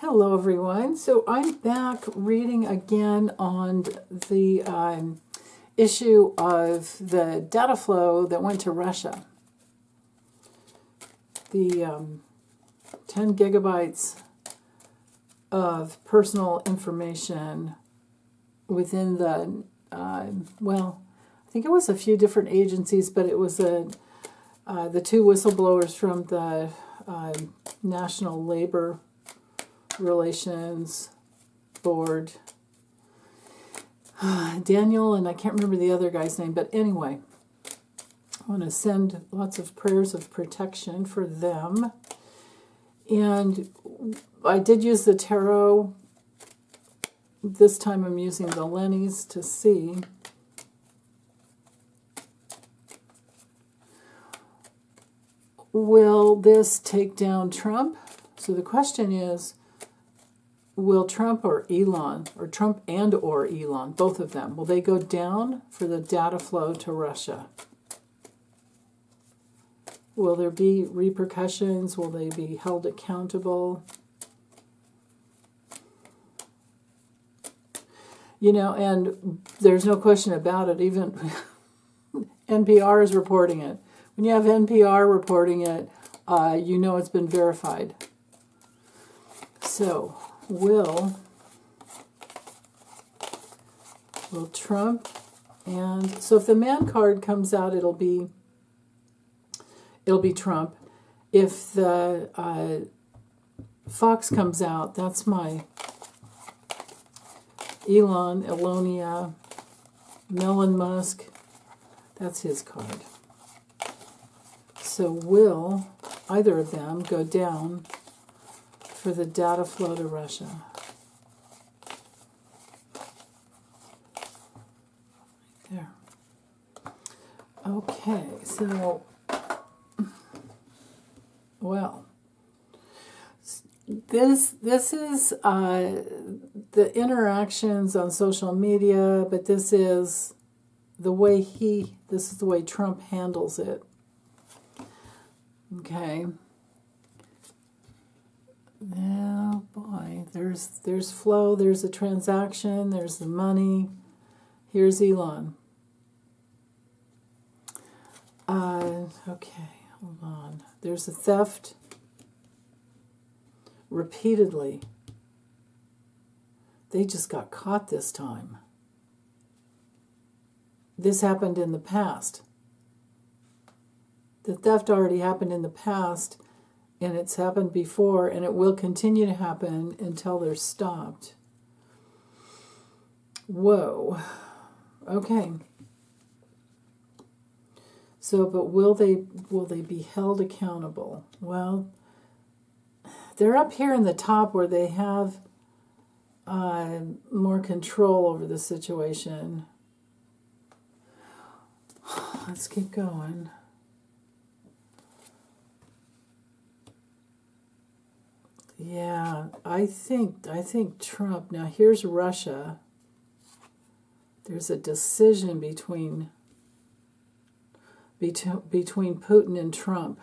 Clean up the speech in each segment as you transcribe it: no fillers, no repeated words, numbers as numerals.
Hello everyone. So I'm back reading again on the issue of the data flow that went to Russia. The 10 gigabytes of personal information within the, well, I think it was a few different agencies, but it was the two whistleblowers from the National Labor Relations Board, Daniel, and I can't remember the other guy's name, but anyway, I want to send lots of prayers of protection for them. And I did use the tarot. This time I'm using the Lennies to see. Will this take down Trump? So the question is, will Trump or Elon, or Trump and or Elon, both of them, will they go down for the data flow to Russia? Will there be repercussions? Will they be held accountable? You know, and there's no question about it, even NPR is reporting it. When you have NPR reporting it, you know it's been verified. So, will Trump, and so if the man card comes out, it'll be Trump. If the Fox comes out, that's my Elonia, Elon Musk, that's his card. So will either of them go down for the data flow to Russia? There. Okay, so, well, this is the interactions on social media, but this is the way Trump handles it. Okay. Oh boy, there's flow, there's a transaction, there's the money. Here's Elon. Okay, hold on. There's a theft repeatedly. They just got caught this time. This happened in the past. The theft already happened in the past, and it's happened before, and it will continue to happen until they're stopped. Whoa. Okay. So, but will they be held accountable? Well, they're up here in the top where they have more control over the situation. Let's keep going. Yeah, I think Trump. Now here's Russia. There's a decision between Putin and Trump.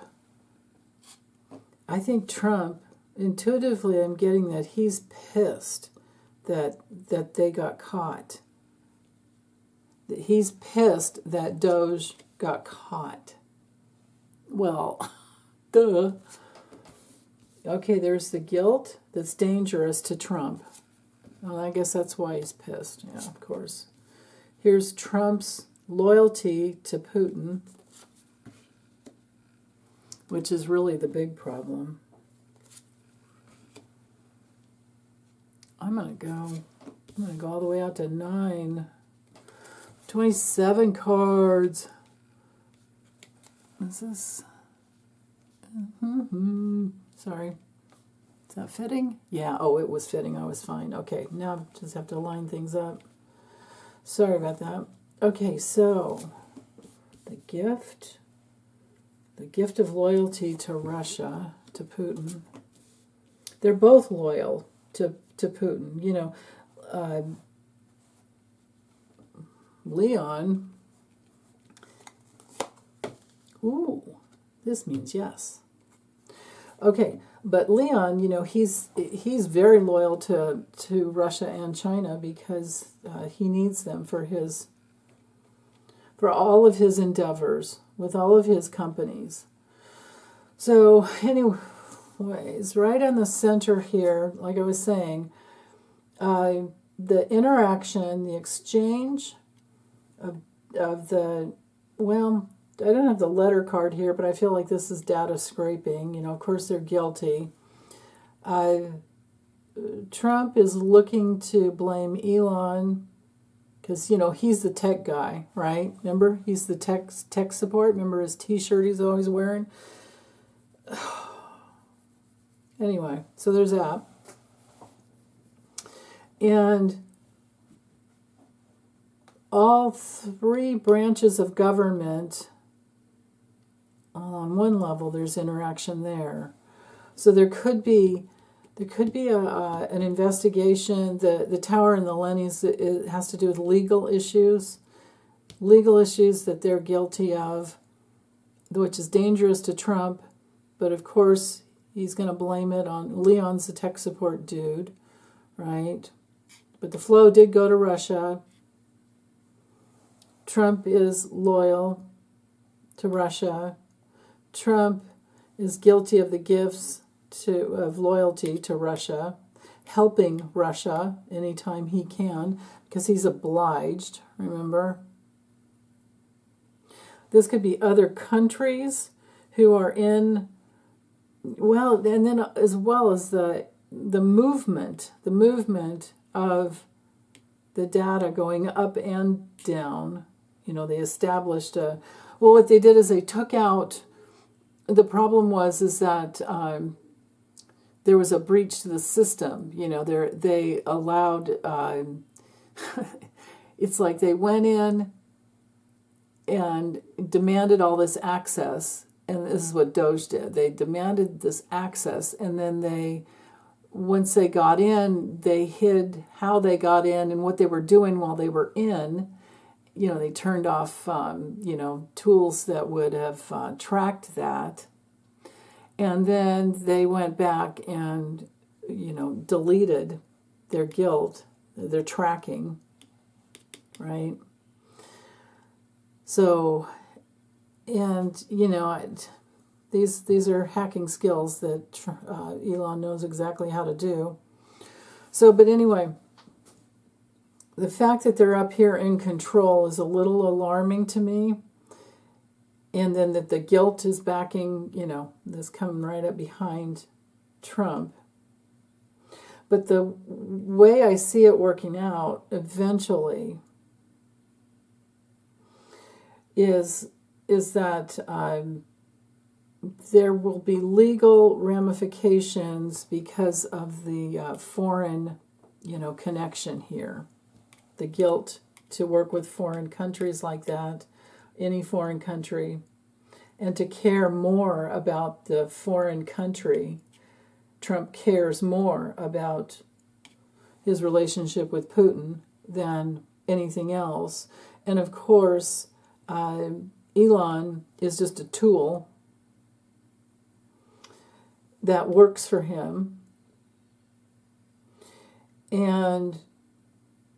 I think Trump, intuitively I'm getting that he's pissed that they got caught. That he's pissed that Doge got caught. Well, duh. Okay, there's the guilt that's dangerous to Trump. Well, I guess that's why he's pissed. Yeah, of course. Here's Trump's loyalty to Putin, which is really the big problem. I'm going to go all the way out to 9. 27 cards. Is this? Sorry. Is that fitting? Yeah, oh, it was fitting. I was fine. Okay, now I just have to line things up. Sorry about that. Okay, so the gift of loyalty to Russia, to Putin. They're both loyal to Putin. You know, Leon. Ooh, this means yes. Okay, But Leon, he's very loyal to Russia and China because he needs them for all of his endeavors with all of his companies. So anyways, right in the center here, like I was saying, the interaction, the exchange of the, well, I don't have the letter card here, but I feel like this is data scraping. Of course they're guilty. Trump is looking to blame Elon because, he's the tech guy, right? Remember? He's the tech support. Remember his t-shirt he's always wearing? Anyway, so there's that. And all three branches of government, on one level, there's interaction there. So there could be an investigation. The tower and the Lennies, it has to do with legal issues that they're guilty of, which is dangerous to Trump. But of course, he's going to blame it on Leon's the tech support dude, right? But the flow did go to Russia. Trump is loyal to Russia. Trump is guilty of the gifts of loyalty to Russia, helping Russia anytime he can, because he's obliged, remember? This could be other countries who are in, well, and then as well as the movement of the data going up and down. They established what they did is they took out, the problem is that there was a breach to the system. They allowed, it's like they went in and demanded all this access, and this is what Doge did. They demanded this access, and then once they got in, they hid how they got in and what they were doing while they were in. They turned off, tools that would have tracked that. And then they went back and, deleted their guilt, their tracking, right? So, and, these are hacking skills that Elon knows exactly how to do. So, but anyway, the fact that they're up here in control is a little alarming to me. And then that the guilt is backing, this coming right up behind Trump. But the way I see it working out eventually is that there will be legal ramifications because of the foreign, connection here. The guilt to work with foreign countries like that, any foreign country, and to care more about the foreign country. Trump cares more about his relationship with Putin than anything else. And of course, Elon is just a tool that works for him. And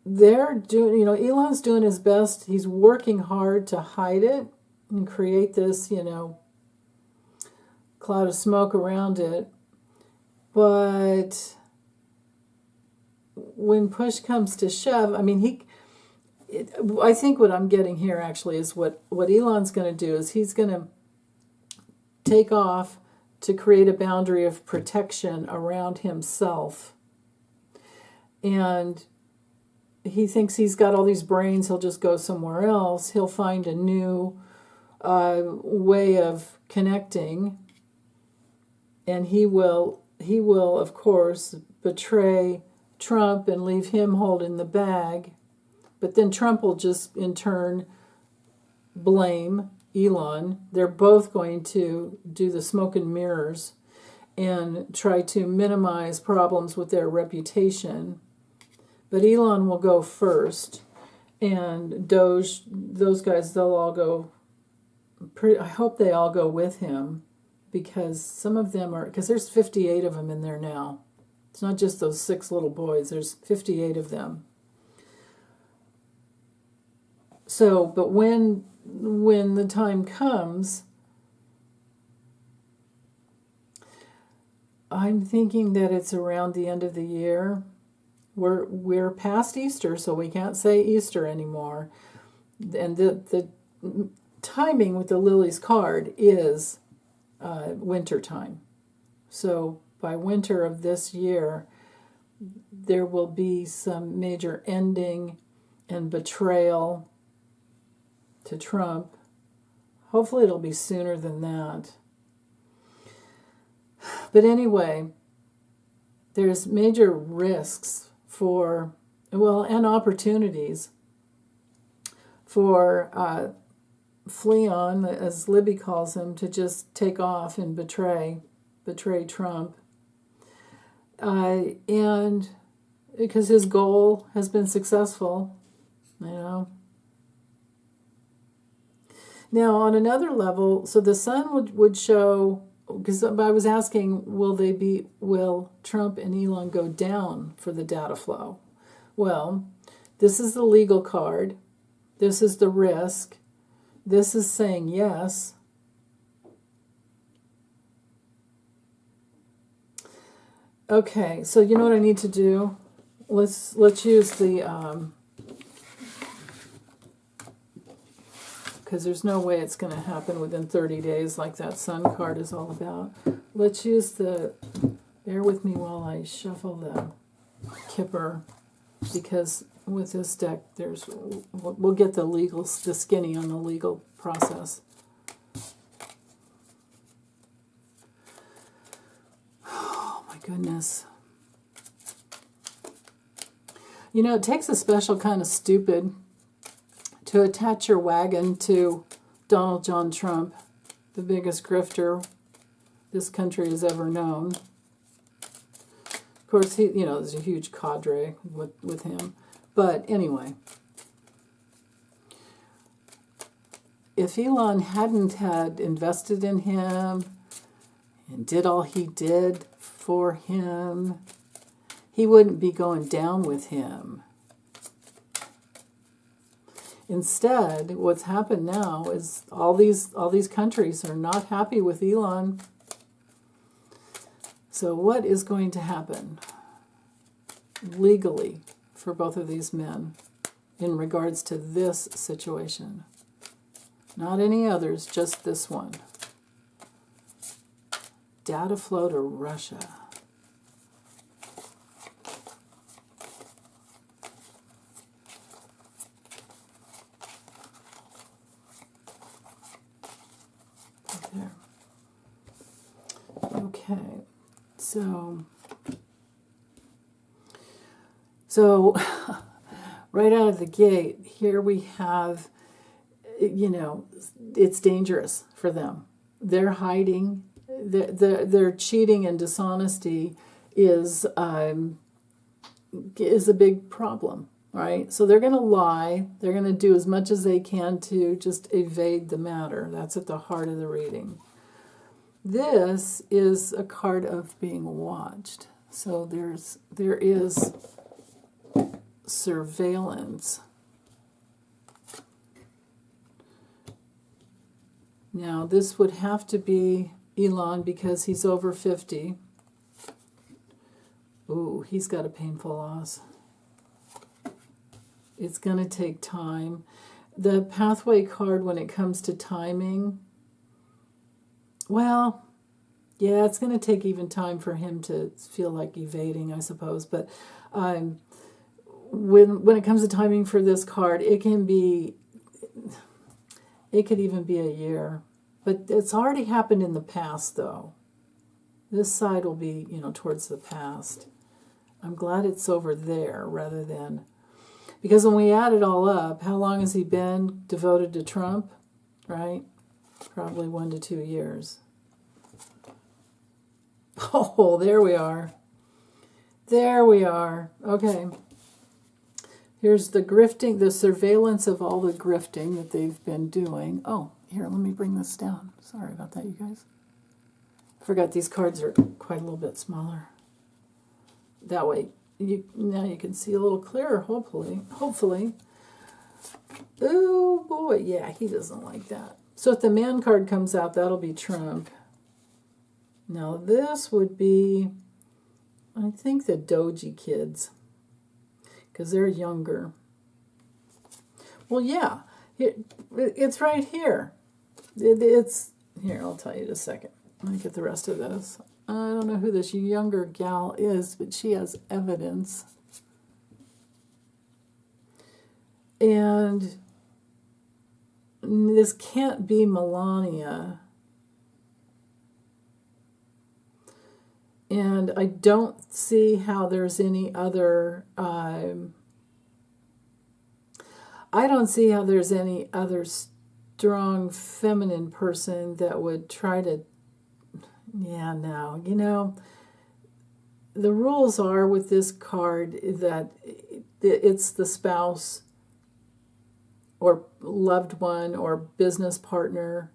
they're doing, Elon's doing his best. He's working hard to hide it and create this, cloud of smoke around it. But when push comes to shove, I think what I'm getting here actually is what Elon's going to do is he's going to take off to create a boundary of protection around himself. And he thinks he's got all these brains, he'll just go somewhere else. He'll find a new way of connecting. And he will, of course, betray Trump and leave him holding the bag. But then Trump will just, in turn, blame Elon. They're both going to do the smoke and mirrors and try to minimize problems with their reputation. But Elon will go first, and Doge, those guys, they'll all go, I hope they all go with him, because some of them are, because there's 58 of them in there now. It's not just those 6 little boys, there's 58 of them. So, but when the time comes, I'm thinking that it's around the end of the year. We're past Easter, so we can't say Easter anymore. And the timing with the Lily's card is winter time. So by winter of this year, there will be some major ending and betrayal to Trump. Hopefully it'll be sooner than that. But anyway, there's major risks and opportunities for Fleon, as Libby calls him, to just take off and betray Trump. And because his goal has been successful, Now, on another level, so the sun would show, because I was asking, will Trump and Elon go down for the data flow? Well, this is the legal card. This is the risk. This is saying yes. Okay, so you know what I need to do? Let's use the because there's no way it's going to happen within 30 days like that sun card is all about. Let's use bear with me while I shuffle the Kipper, because with this deck, we'll get the skinny on the legal process. Oh my goodness. It takes a special kind of stupid to attach your wagon to Donald John Trump, the biggest grifter this country has ever known. Of course, there's a huge cadre with him. But anyway, if Elon hadn't had invested in him and did all he did for him, he wouldn't be going down with him. Instead, what's happened now is all these countries are not happy with Elon. So what is going to happen legally for both of these men in regards to this situation? Not any others, just this one. Data flow to Russia. There. Okay, so right out of the gate, here we have, it's dangerous for them. They're hiding. Their cheating and dishonesty is a big problem, right? So they're going to lie. They're going to do as much as they can to just evade the matter. That's at the heart of the reading. This is a card of being watched. So there is surveillance. Now, this would have to be Elon because he's over 50. Ooh, he's got a painful loss. It's going to take time. The pathway card, when it comes to timing, well, yeah, it's going to take even time for him to feel like evading, I suppose. But when it comes to timing for this card, it could even be a year. But it's already happened in the past, though. This side will be, towards the past. I'm glad it's over there rather than... Because when we add it all up, how long has he been devoted to Trump? Right? Probably 1 to 2 years. Oh, there we are. There we are. Okay. Here's the grifting, the surveillance of all the grifting that they've been doing. Oh, here, let me bring this down. Sorry about that, you guys. Forgot these cards are quite a little bit smaller. That way, now you can see a little clearer, hopefully. Oh, boy. Yeah, he doesn't like that. So if the man card comes out, that'll be Trump. Now, this would be, I think, the Doji kids, because they're younger. Well, yeah, it's right here. It's, here, I'll tell you in a second. Let me get the rest of this. I don't know who this younger gal is, but she has evidence. And this can't be Melania. And I don't see how there's any other... I don't see how there's any other strong feminine person that would try to... Yeah, no. You know, the rules are with this card that it's the spouse or loved one or business partner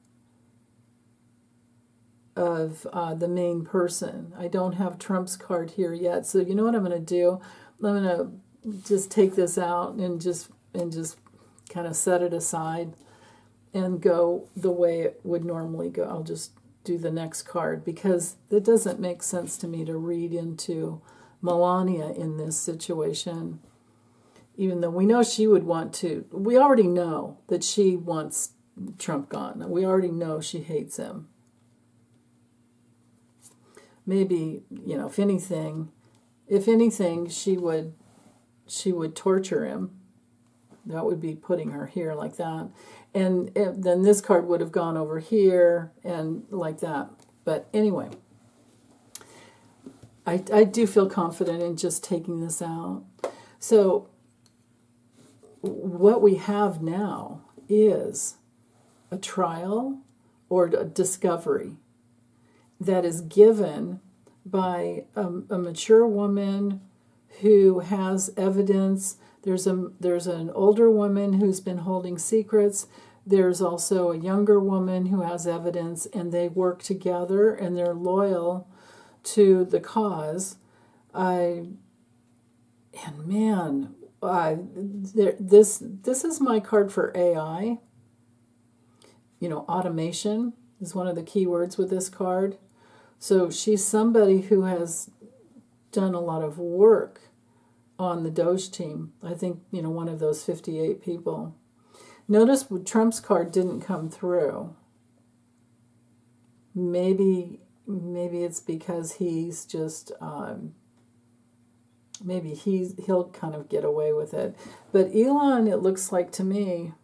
of the main person. I don't have Trump's card here yet, so you know what I'm going to do? I'm going to just take this out and just kind of set it aside and go the way it would normally go. I'll just do the next card because it doesn't make sense to me to read into Melania in this situation, even though we know she would want to. We already know that she wants Trump gone. We already know she hates him. Maybe, you know, if anything, she would torture him. That would be putting her here like that. And then this card would have gone over here and like that. But anyway, I do feel confident in just taking this out. So what we have now is a trial or a discovery that is given by a mature woman who has evidence. There's an older woman who's been holding secrets. There's also a younger woman who has evidence, and they work together and they're loyal to the cause. This is my card for AI. You know, automation is one of the key words with this card. So she's somebody who has done a lot of work on the Doge team. I think, you know, one of those 58 people. Notice Trump's card didn't come through. Maybe it's because he's just, maybe he'll kind of get away with it. But Elon, it looks like to me,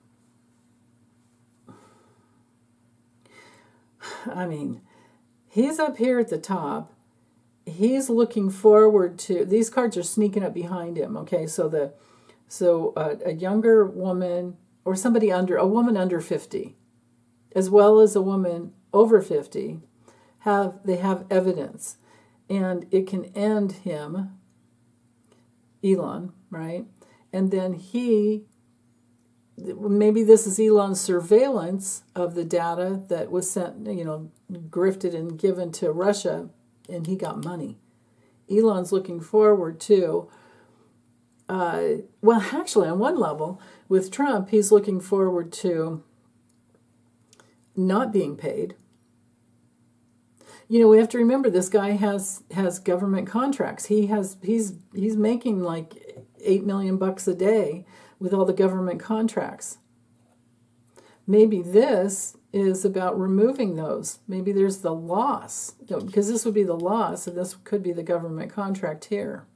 I mean, he's up here at the top. He's looking forward to, these cards are sneaking up behind him, okay? So a younger woman or a woman under 50, as well as a woman over 50, have evidence. And it can end him, Elon, right? And then maybe this is Elon's surveillance of the data that was sent, you know, grifted and given to Russia, and he got money. Elon's looking forward to, well, actually, on one level, with Trump, he's looking forward to not being paid. You know, we have to remember this guy has government contracts. He's making like $8 million a day with all the government contracts. Maybe this is about removing those. Maybe there's the loss, because this would be the loss, and this could be the government contract here.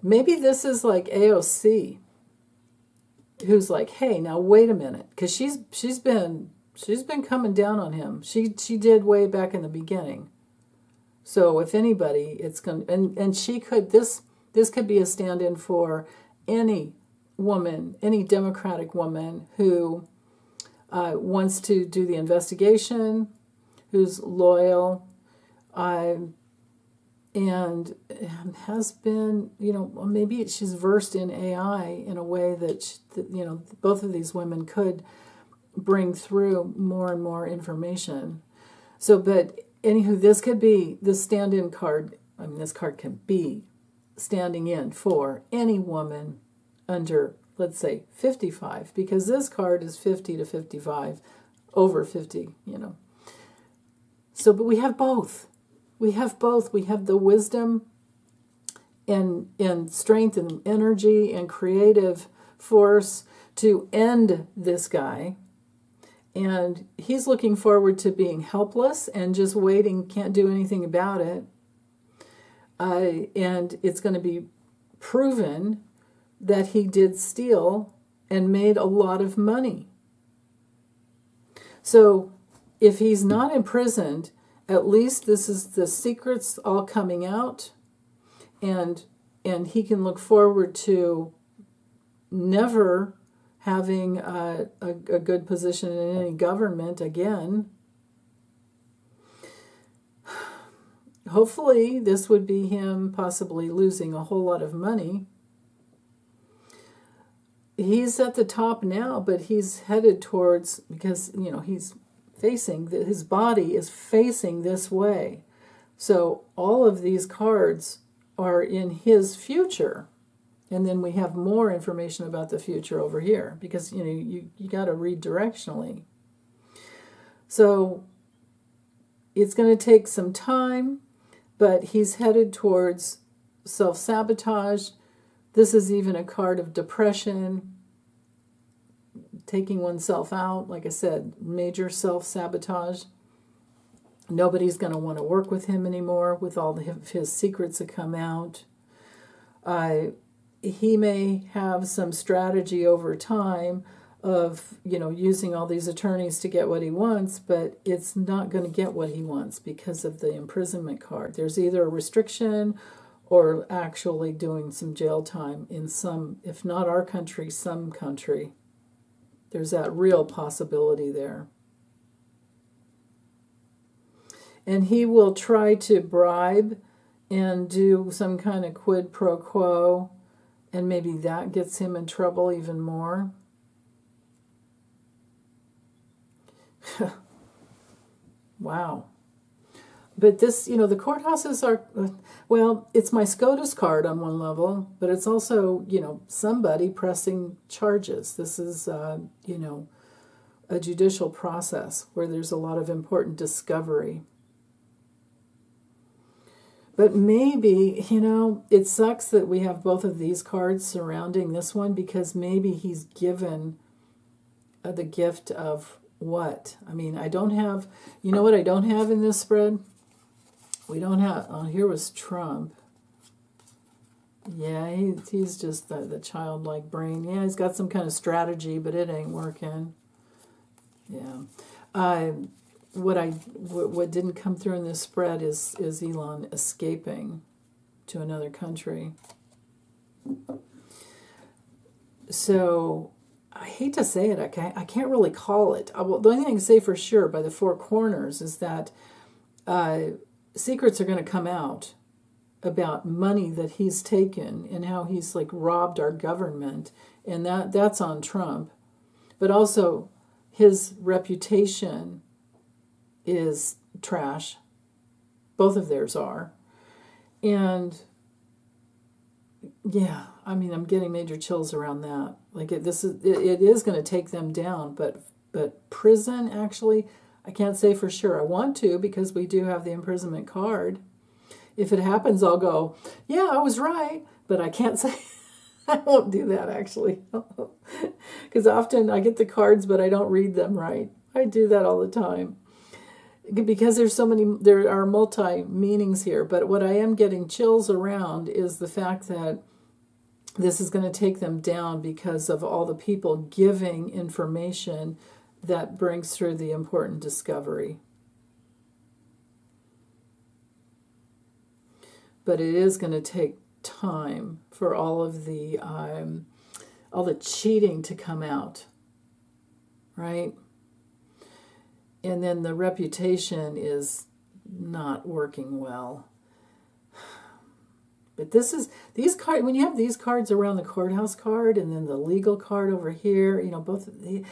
Maybe this is like AOC, who's like, hey, now wait a minute, because she's been coming down on him. She did way back in the beginning. So if anybody, it's going, and she could, this could be a stand-in for any woman, any Democratic woman who wants to do the investigation, who's loyal, and has been, you know, maybe she's versed in AI in a way that, you know, both of these women could bring through more and more information. So, but anywho, this could be the stand-in card. I mean, this card can be standing in for any woman under, let's say, 55, because this card is 50 to 55, over 50, So, but we have both. We have both. We have the wisdom and strength and energy and creative force to end this guy. And he's looking forward to being helpless and just waiting, can't do anything about it. And it's going to be proven that he did steal and made a lot of money. So if he's not imprisoned, at least this is the secrets all coming out, and he can look forward to never having a good position in any government again. Hopefully, this would be him possibly losing a whole lot of money. He's at the top now, but he's headed towards, because, he's facing, his body is facing this way. So all of these cards are in his future. And then we have more information about the future over here, because, you got to read directionally. So it's going to take some time, but he's headed towards self-sabotage. This is even a card of depression, taking oneself out. Like I said, major self-sabotage. Nobody's going to want to work with him anymore with all of his secrets that come out. He may have some strategy over time of, using all these attorneys to get what he wants, but it's not going to get what he wants because of the imprisonment card. There's either a restriction or actually doing some jail time in some, if not our country, some country. There's that real possibility there. And he will try to bribe and do some kind of quid pro quo, and maybe that gets him in trouble even more. Wow. But this, the courthouses are, well, it's my SCOTUS card on one level, but it's also, somebody pressing charges. This is, a judicial process where there's a lot of important discovery. But maybe, it sucks that we have both of these cards surrounding this one, because maybe he's given the gift of what? I mean, I don't have, what I don't have in this spread? We don't have, here was Trump. Yeah, he's just the childlike brain. Yeah, he's got some kind of strategy, but it ain't working. Yeah. What didn't come through in this spread is Elon escaping to another country. So I hate to say it, I can't really call it. The only thing I can say for sure by the four corners is that secrets are going to come out about money that he's taken and how he's robbed our government, and that's on Trump. But also his reputation is trash. Both of theirs are. And yeah, I mean, I'm getting major chills around that. It is going to take them down, but prison, actually, I can't say for sure. I want to, because we do have the imprisonment card. If it happens, I'll go, yeah, I was right, but I can't say. I won't do that, actually, because often I get the cards, but I don't read them right. I do that all the time, because there are multi-meanings here. But what I am getting chills around is the fact that this is going to take them down because of all the people giving information that brings through the important discovery. But it is going to take time for all the cheating to come out, right? And then the reputation is not working well. But these cards, when you have these cards around the courthouse card and then the legal card over here, both of the,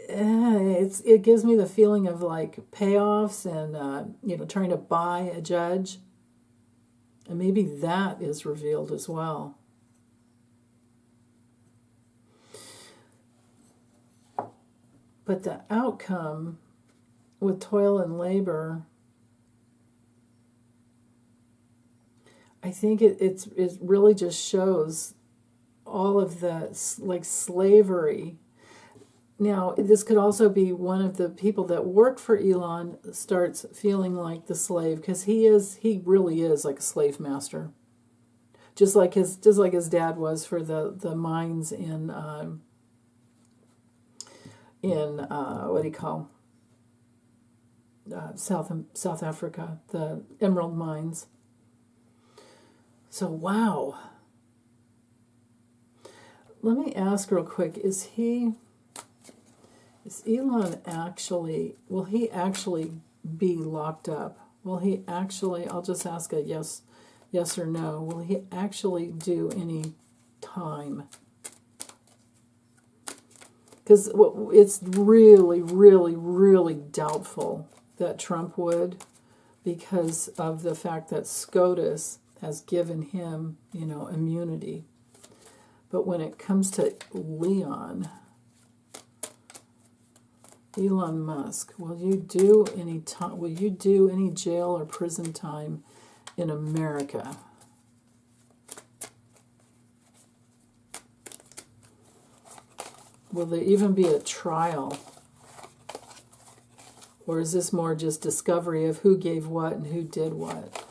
it gives me the feeling of like payoffs and trying to buy a judge, and maybe that is revealed as well. But the outcome with toil and labor, I think it really just shows all of the like slavery. Now, this could also be one of the people that work for Elon starts feeling like the slave, because he really is like a slave master, just like his dad was for the mines in what do you call South Africa, the emerald mines. So wow. Let me ask real quick: Is Elon actually? Will he actually be locked up? Will he actually? I'll just ask a yes or no. Will he actually do any time? Because it's really, really, really doubtful that Trump would, because of the fact that SCOTUS has given him, immunity. But when it comes to Elon Musk, will you do any time? Will you do any jail or prison time in America? Will there even be a trial? Or is this more just discovery of who gave what and who did what?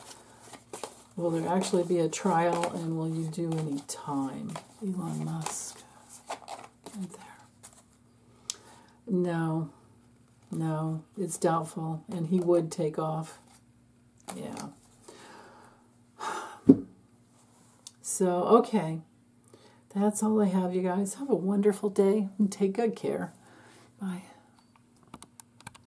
Will there actually be a trial, and will you do any time? Elon Musk. Right there. No, it's doubtful, and he would take off. Yeah. So, okay. That's all I have, you guys. Have a wonderful day and take good care. Bye.